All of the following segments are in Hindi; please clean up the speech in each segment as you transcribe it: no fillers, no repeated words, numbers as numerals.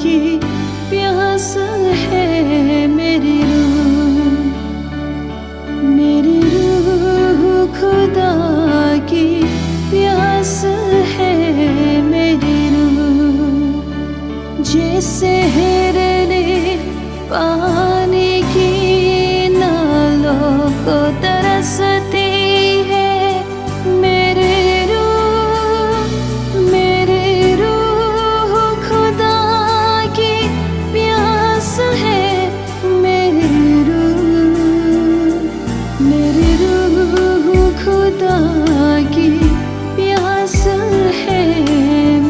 की प्यास है मेरी रूह, मेरी रूह खुदा की प्यास है मेरी रूह। जैसे हिरने पानी की नालों को तरसती है मेरी रूह खुदा की प्यास है मेरी रूह खुदा की प्यास है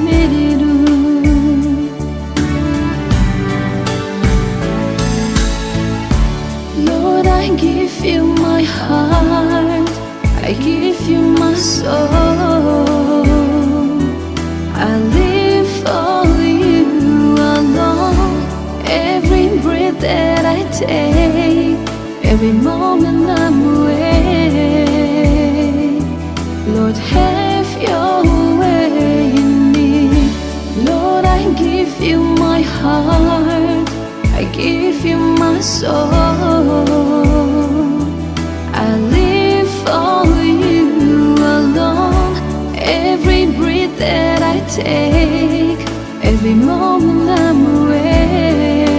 मेरी रूह। Lord, I give you my heart, I give you my soul. I live for you alone. Every breath that I take, every moment I'm awake. Lord, have your way in me. Lord, I give you my heart, I give you my soul. I live for you alone. Every breath that I take, every moment I'm awake.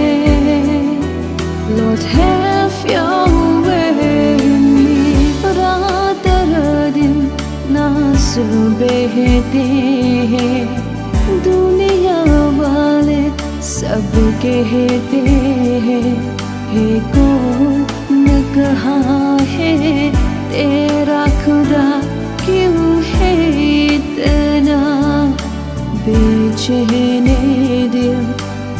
Lord, have your way in me. रात दिन ना सुबहते हैं, दुनिया वाले सब कहते हैं, हे कौन कहाँ है तेरा खुदा, क्यों है इतना बेचैन दिल,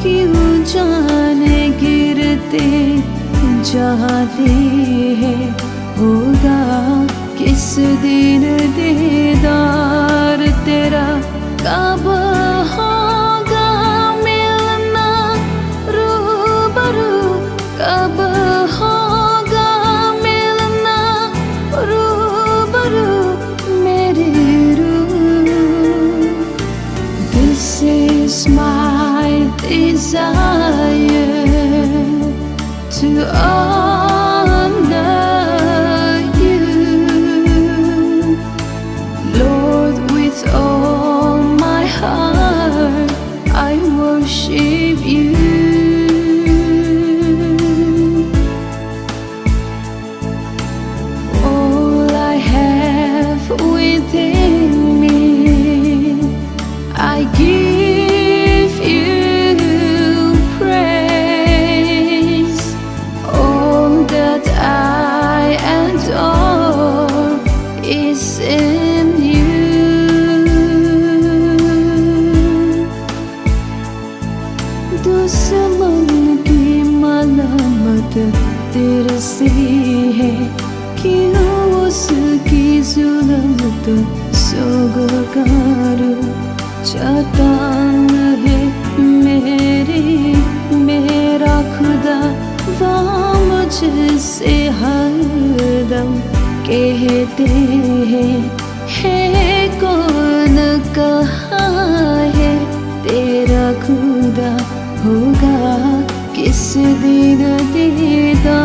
क्यों जाने गिरते जाते हैं। होगा किस दिन दीदार तेरा, कब होगा मिलना रूबरू, कब होगा मिलना रूबरू मेरी रूह। This is my desire to honor you, Lord, with all my heart I worship you. All I have within me, I give you praise. All that I adore is in you. दुश्मन की मलामत तेरे से है, क्यों उसकी जुल्मत सोगकार। चट्टान है मेरा खुदा, वो मुझसे हरदम कहते हैं, हे कौन कहाँ है तेरा खुदा, होगा किस दिन दीदार